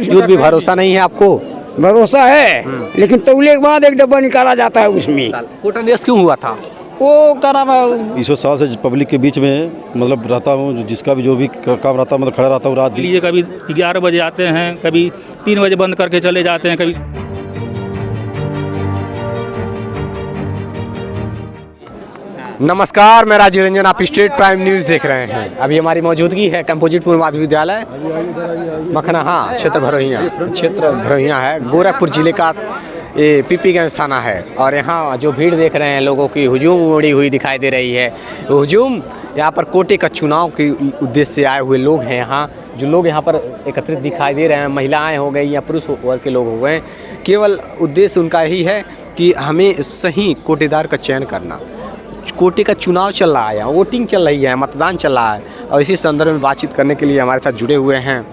दूर भी भरोसा नहीं है आपको? भरोसा है, लेकिन तौले के बाद एक डब्बा निकाला जाता है उसमें। कोटा न्यूज़ क्यों हुआ था? वो क्या नाम है, 20 साल से पब्लिक के बीच में मतलब रहता हूँ, जिसका भी जो भी काम रहता है मतलब खड़ा रहता हूँ रात दिन। लिए कभी 11 बजे आते हैं, कभी 3 बजे बंद करके चले जाते हैं, कभी। नमस्कार, मैं राजीव रंजन, आप स्टेट प्राइम न्यूज़ देख रहे हैं। अभी हमारी मौजूदगी है कंपोजिटपुर माध्यमिक विद्यालय मखना, क्षेत्र भरोहिया है, गोरखपुर जिले का ये पीपीगंज थाना है। और यहाँ जो भीड़ देख रहे हैं, लोगों की हुजूम उमड़ी हुई दिखाई दे रही है। हुजूम यहाँ पर कोटे का चुनाव के उद्देश्य से आए हुए लोग हैं। यहाँ जो लोग यहाँ पर एकत्रित दिखाई दे रहे हैं, महिलाएं हो गई या पुरुष वर्ग के लोग हो गए, केवल उद्देश्य उनका यही है कि हमें सही कोटेदार का चयन करना। कोटे का चुनाव चल रहा है, वोटिंग चल रही है, मतदान चल रहा है, और इसी संदर्भ में बातचीत करने के लिए हमारे साथ जुड़े हुए हैं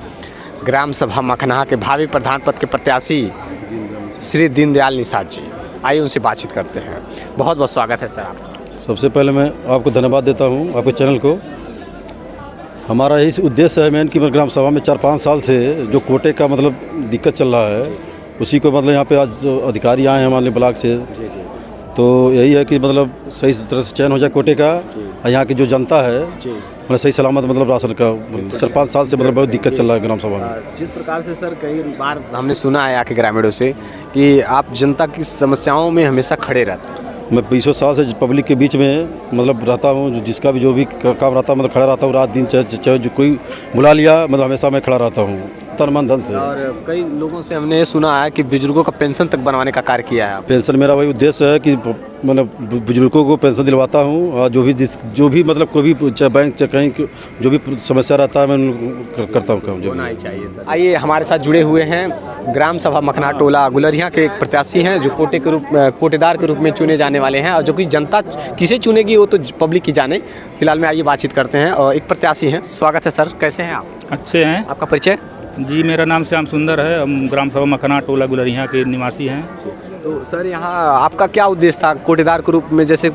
ग्राम सभा मखना के भावी प्रधान पद के प्रत्याशी श्री दीनदयाल निषाद जी। आइए उनसे बातचीत करते हैं। बहुत बहुत स्वागत है सर आपका। सबसे पहले मैं आपको धन्यवाद देता हूँ, आपके चैनल को। हमारा यही उद्देश्य है मेन कि ग्राम सभा में 4-5 साल से जो कोटे का मतलब दिक्कत चल रहा है, उसी को मतलब यहाँ पे आज अधिकारी आए हैं हमारे ब्लॉक से, तो यही है कि मतलब सही तरह से चयन हो जाए कोटे का, और यहाँ की जो जनता है मतलब सही सलामत मतलब राशन का 4-5 साल से मतलब बहुत दिक्कत चल रहा है ग्राम सभा में। जिस प्रकार से सर कई बार हमने सुना है आके ग्रामीणों से कि आप जनता की समस्याओं में हमेशा खड़े रहते हैं। मैं 20 साल से पब्लिक के बीच में मतलब रहता हूँ, जिसका भी जो भी काम रहता है मतलब खड़ा रहता हूँ रात दिन, चाहे जो कोई बुला लिया मतलब हमेशा मैं खड़ा रहता हूँ तन मन धन से। और कई लोगों से हमने ये सुना है कि बुजुर्गों का पेंशन तक बनवाने का कार्य किया है। पेंशन मेरा वही उद्देश्य है कि मतलब बुजुर्गों को पेंशन दिलवाता हूँ, और जो भी मतलब कोई भी चाहे बैंक चाहे कहीं जो भी समस्या रहता है मैं उनको करता हूँ काम। जो होना ही चाहिए सर। आइए हमारे साथ जुड़े हुए हैं ग्राम सभा मखना टोला गुलरिया के एक प्रत्याशी हैं जो कोटेदार के रूप में चुने जाने वाले हैं, और जो कि जनता किसे चुनेगी वो तो पब्लिक की जाने। फिलहाल में आइए बातचीत करते हैं। और एक प्रत्याशी हैं, स्वागत है सर, कैसे हैं आप? अच्छे हैं। आपका परिचय? जी, मेरा नाम श्याम सुंदर है, हम ग्राम सभा मखना टोला गुलरिया के निवासी हैं। तो सर यहाँ आपका क्या उद्देश्य था कोटेदार के रूप में? जैसे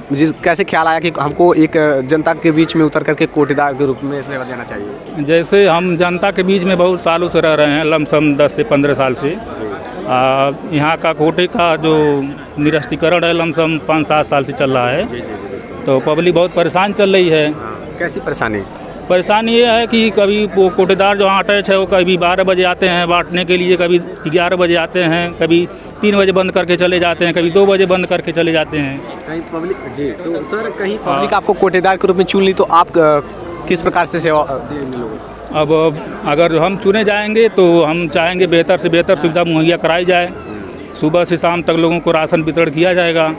कैसे ख्याल आया कि हमको एक जनता के बीच में उतर करके कोटेदार के रूप में सेवा देना चाहिए? जैसे हम जनता के बीच में बहुत सालों से रह रहे हैं, लमसम 10 से 15 साल से। यहाँ का कोटे का जो निरस्तीकरण है लमसम 5-7 साल से चल रहा है, तो पब्लिक बहुत परेशान चल रही है। कैसी परेशानी? परेशानी ये है कि कभी वो कोटेदार जो यहाँ अटैच है वो कभी 12 बजे आते हैं बांटने के लिए, कभी 11 बजे आते हैं, कभी 3 बजे बंद करके चले जाते हैं, कभी 2 बजे बंद करके चले जाते हैं। कहीं पब्लिक जी, तो सर कहीं पब्लिक आपको कोटेदार के रूप में चुन ली तो आप किस प्रकार से सेवा देंगे लोगों को? अब अगर हम चुने जाएंगे तो हम चाहेंगे बेहतर से बेहतर सुविधा मुहैया कराई जाए, सुबह से शाम तक लोगों को राशन वितरण किया जाएगा।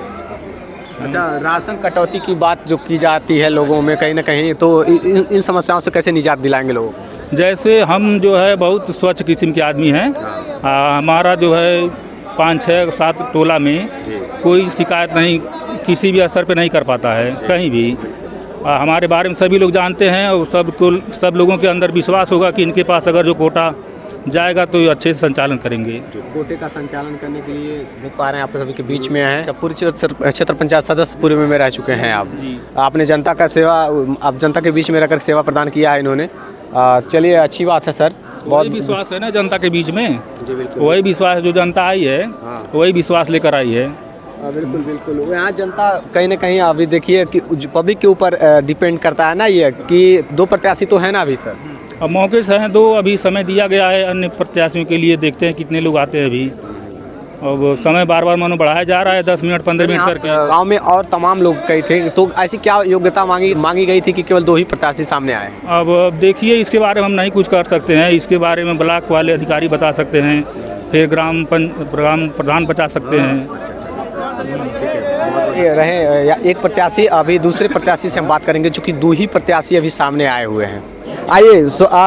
अच्छा, राशन कटौती की बात जो की जाती है लोगों में कहीं ना कहीं, तो इन समस्याओं से कैसे निजात दिलाएंगे लोगों को? जैसे हम जो है बहुत स्वच्छ किस्म के आदमी हैं, हमारा जो है 5-6-7 टोला में कोई शिकायत नहीं किसी भी स्तर पे नहीं कर पाता है कहीं भी। हमारे बारे में सभी लोग जानते हैं, और सब लोगों के अंदर विश्वास होगा कि इनके पास अगर जो कोटा जाएगा तो अच्छे से संचालन करेंगे। कोटे का संचालन करने के लिए देख पा रहे हैं आप सभी के बीच में हैं पूर्व क्षेत्र पंचायत सदस्य पूर्व में रह चुके हैं आप। आपने जनता का सेवा, आप जनता के बीच में रहकर सेवा प्रदान किया है इन्होंने। चलिए, अच्छी बात है सर। बहुत विश्वास है ना जनता के बीच में, जी बिल्कुल वही विश्वास जो जनता आई है वही विश्वास लेकर आई है। बिल्कुल बिल्कुल। यहाँ जनता कहीं ना कहीं अभी देखिए कि पब्लिक के ऊपर डिपेंड करता है ना, ये कि 2 प्रत्याशी तो है ना अभी सर। अब मौके से हैं 2, अभी समय दिया गया है अन्य प्रत्याशियों के लिए, देखते हैं कितने लोग आते हैं अभी। अब समय बार मानो बढ़ाया जा रहा है, 10 मिनट 15 मिनट करके। गांव में और तमाम लोग कई थे, तो ऐसी क्या योग्यता मांगी गई थी कि केवल 2 ही प्रत्याशी सामने आए? अब देखिए, इसके बारे में हम नहीं कुछ कर सकते हैं, इसके बारे में ब्लॉक वाले अधिकारी बता सकते हैं, फिर ग्राम प्रधान बता सकते हैं। रहे एक प्रत्याशी, अभी दूसरे प्रत्याशी से हम बात करेंगे, चूँकि 2 ही प्रत्याशी अभी सामने आए हुए हैं। आइए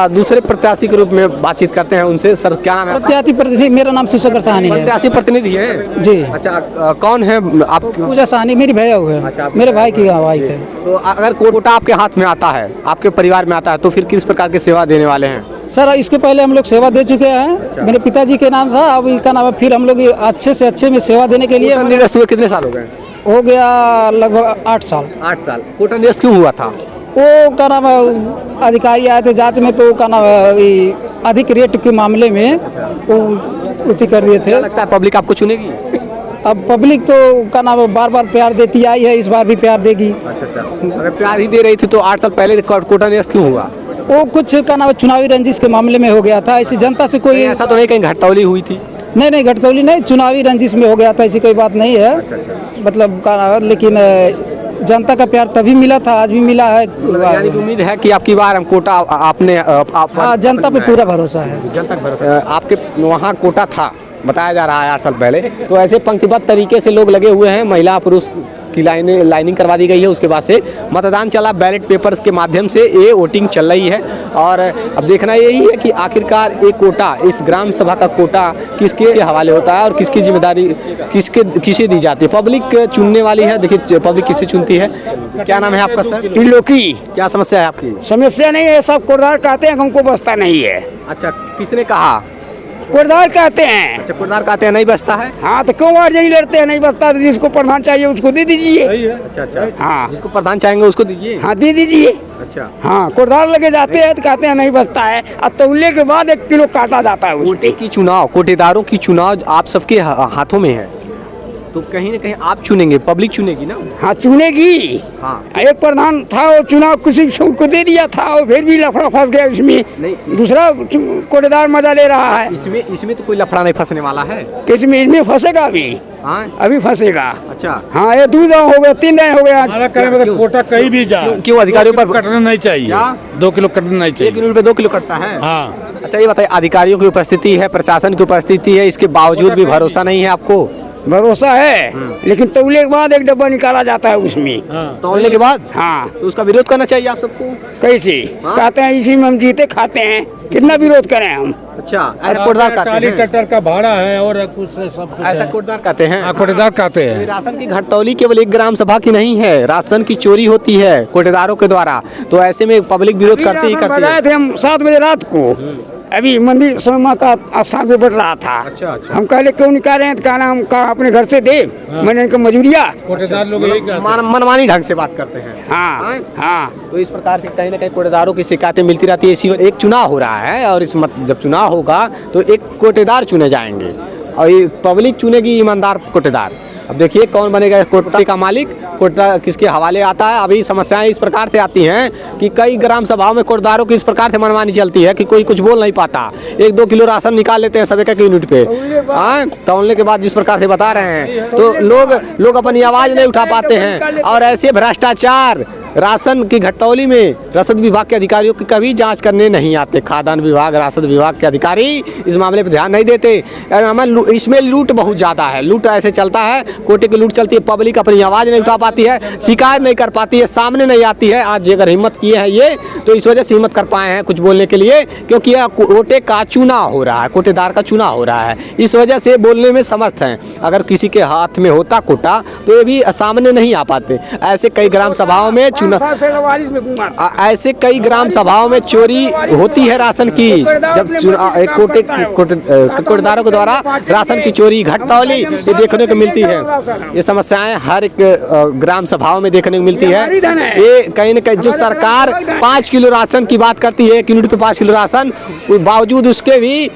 दूसरे प्रत्याशी के रूप में बातचीत करते हैं उनसे। सर क्या नाम है? प्रत्याशी प्रतिनिधि, मेरा नाम शिवशंकर साहनी है। प्रत्याशी प्रतिनिधि है जी। अच्छा, कौन है आप? पूजा साहनी मेरी भैया हुए। अच्छा, मेरे भाई की वाइफ है। तो अगर कोटा आपके हाथ में आता है, आपके परिवार में आता है, तो फिर किस प्रकार की सेवा देने वाले हैं? सर इसके पहले हम लोग सेवा दे चुके हैं, मेरे पिताजी के नाम से, अब इनका नाम है। फिर हम लोग अच्छे से अच्छे में सेवा देने के लिए। निरस्त हुए कितने साल हो गए? हो गया लगभग 8 साल। 8 साल। कोटा निरस्त क्यों हुआ था? वो क्या नाम है, अधिकारी आए थे जांच में, तो क्या नाम है, ये अधिक रेट के मामले में वो उसी कर दिए थे। क्या लगता है पब्लिक आपको चुनेगी? अब पब्लिक तो क्या नाम है, बार बार प्यार देती आई है, इस बार भी प्यार देगी। अच्छा, अगर प्यार ही दे रही थी तो 8 साल पहले कोटा निरस्त क्यों हुआ? वो कुछ क्या नाम है, चुनावी रंजिश के मामले में हो गया था, ऐसी जनता से कोई ऐसा तो नहीं कहीं घटतौली हुई थी? नहीं, घटतौली नहीं, चुनावी रंजिश में हो गया था, ऐसी कोई बात नहीं है। मतलब क्या नाम है, लेकिन जनता का प्यार तभी मिला था, आज भी मिला है। यानी कि उम्मीद है कि आपकी बार हम कोटा आपने हाँ, जनता पे पूरा भरोसा है। जनता का भरोसा। आपके वहाँ कोटा था बताया जा रहा है 8 साल पहले, तो ऐसे पंक्तिबद्ध तरीके से लोग लगे हुए हैं, महिला पुरुष की लाइनिंग करवा दी गई है। उसके बाद से मतदान चला, बैलेट पेपर्स के माध्यम से ये वोटिंग चल रही है। और अब देखना यही है कि आखिरकार एक कोटा, इस ग्राम सभा का कोटा किसके हवाले होता है और किसकी जिम्मेदारी किसे दी जाती है। पब्लिक चुनने वाली है, देखिए पब्लिक किसे चुनती है। क्या नाम है आपका सर? त्रिलोकी। क्या समस्या है आपकी? समस्या नहीं है, सब कोटदार कहते हैं, हमको बसता नहीं है। अच्छा, किसने कहा? कोटदार कहते हैं। अच्छा, कोटदार कहते हैं नहीं बचता है। हाँ, तो क्यों आरजेडी लड़ते हैं? नहीं बसता तो जिसको प्रधान चाहिए उसको दे दीजिए। अच्छा, हाँ, जिसको प्रधान चाहेंगे उसको दीजिए। हाँ दे दीजिए। अच्छा, हाँ, कोटदार लगे जाते हैं तो कहते हैं नहीं बसता है, और तौलने के बाद 1 किलो काटा जाता है कोटे उसको। की चुनाव, कोटेदारों की चुनाव आप सबके हाथों में है, तो कहीं ना कहीं आप चुनेंगे, पब्लिक चुनेगी ना। हाँ, चुनेगी। हाँ, एक प्रधान था, वो चुनाव किसी को दे दिया था, और फिर भी लफड़ा फंस गया इसमें। नहीं। दूसरा कोटेदार मजा ले रहा है। इसमें तो कोई लफड़ा नहीं फंसने वाला है। किसमें? इसमें फंसेगा अभी। हाँ, अभी फंसेगा। अच्छा, हाँ, ये 2 दिन हो गए, 3 दिन हो गया। हमारा कहने में कोटा कहीं भी जा, क्यों अधिकारियों पर कटना नहीं चाहिए। क्या? 2 किलो कटना नहीं 1 चाहिए। यूनिट पे 2 किलो कटता है? हाँ, अच्छा, ये बताइए, अधिकारियों की उपस्थिति है, प्रशासन की उपस्थिति है, इसके बावजूद भी भरोसा नहीं है आपको? भरोसा है, लेकिन तौले के बाद 1 डब्बा निकाला जाता है उसमें। तौलने के बाद? हाँ, तो उसका विरोध करना चाहिए आप सबको। कैसे? हाँ? कहते हैं इसी में हम जीते खाते हैं, कितना विरोध करें हम। अच्छा, ऐसा कोटदार कहते टाली हैं? ट्रैक्टर का भाड़ा है और कुछ सब कुछ ऐसा है। कोटदार कहते हैं? हाँ, कोटेदार कहते हैं। राशन की घटतौली केवल एक ग्राम सभा की नहीं है, राशन की चोरी होती है कोटेदारों के द्वारा, तो ऐसे में पब्लिक विरोध करती ही करती बताए है। थे हम 7 बजे रात को, अभी मंदिर समय का आस्थान पे बढ़ रहा था। अच्छा। हम कहले क्यों निकाले हैं? तो कहना हम कहा अपने घर से दे, मैंने इनका मजूरिया। कोटेदार लोग यही कहते हैं। मनमानी ढंग से बात करते हैं। हाँ, हाँ, तो इस प्रकार की कहीं ना कहीं कोटेदारों की शिकायतें मिलती रहती है। इसी एक चुनाव हो रहा है और जब चुनाव होगा तो एक कोटेदार चुने जाएंगे और ये पब्लिक चुनेगी ईमानदार कोटेदार। अब देखिए कौन बनेगा कोटे का मालिक, कोटा किसके हवाले आता है। अभी समस्याएं इस प्रकार से आती हैं कि कई ग्राम सभाओं में कोटदारों की इस प्रकार से मनमानी चलती है कि कोई कुछ बोल नहीं पाता। 1-2 किलो राशन निकाल लेते हैं सब एक यूनिट पे। हाँ, तौलने के बाद जिस प्रकार से बता रहे हैं तो लोग अपनी आवाज़ नहीं उठा पाते हैं। और ऐसे भ्रष्टाचार राशन की घटतौली में रसद विभाग के अधिकारियों की कभी जांच करने नहीं आते। खाद्यान्न विभाग, राशन विभाग के अधिकारी इस मामले पर ध्यान नहीं देते। इसमें लूट बहुत ज़्यादा है, लूट ऐसे चलता है, कोटे की लूट चलती है, पब्लिक अपनी आवाज़ नहीं उठा पाती है, शिकायत नहीं कर पाती है, सामने नहीं आती है। आज अगर हिम्मत किए हैं ये तो इस वजह से हिम्मत कर पाए हैं कुछ बोलने के लिए, क्योंकि यह कोटे का चुनाव हो रहा है, कोटेदार का चुनाव हो रहा है, इस वजह से बोलने में समर्थ हैं। अगर किसी के हाथ में होता कोटा तो ये भी सामने नहीं आ पाते। ऐसे कई ग्राम सभाओं में ऐसे कई ग्राम सभाओं में चोरी होती है राशन की, जब कोटेदारों के द्वारा राशन की चोरी, घटतौली ये देखने को मिलती है। ये समस्याएं हर एक ग्राम सभाओं में देखने को मिलती है। ये कहीं न कहीं जो सरकार 5 किलो राशन की बात करती है, 1 यूनिट पे 5 किलो राशन, बावजूद उसके भी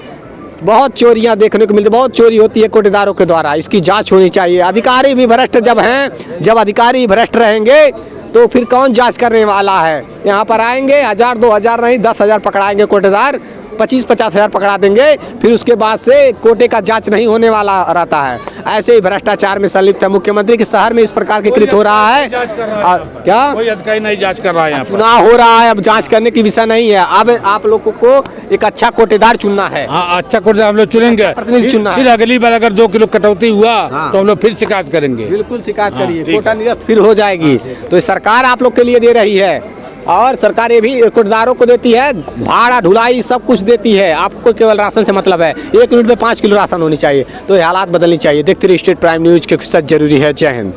बहुत चोरियां देखने को मिलती, बहुत चोरी होती है कोटेदारों के द्वारा। इसकी जांच होनी चाहिए। अधिकारी भी भ्रष्ट जब हैं, जब अधिकारी भ्रष्ट रहेंगे तो फिर कौन जांच करने वाला है। यहाँ पर आएंगे 1000-2000 नहीं 10,000 पकड़ाएंगे कोटेदार, 25-50 हज़ार पकड़ा देंगे, फिर उसके बाद से कोटे का जांच नहीं होने वाला रहता है। ऐसे ही भ्रष्टाचार में संलिप्त है मुख्यमंत्री के शहर में इस प्रकार के कृत्य हो रहा है। क्या कोई अधिकारी नहीं जांच कर रहा है। यहाँ पर चुनाव हो रहा है, अब जांच करने की विषय नहीं है। अब आप लोगों को एक अच्छा कोटेदार चुनना है। हाँ, अच्छा कोटेदार हम लोग चुनेंगे। प्रतिनिधि चुनना है। फिर अगली बार अगर 2 किलो कटौती हुआ तो हम लोग फिर शिकायत करेंगे। बिल्कुल शिकायत करिए, ठीक कोटा निरस्त फिर हो जाएगी। तो सरकार आप लोग के लिए दे रही है और सरकार ये भी कोटेदारों को देती है, भाड़ा ढुलाई सब कुछ देती है। आपको केवल राशन से मतलब है, 1 यूनिट में 5 किलो राशन होनी चाहिए। तो ये हालात बदलनी चाहिए। देखते रहिए स्टेट प्राइम न्यूज, के सच जरूरी है। जय हिंद।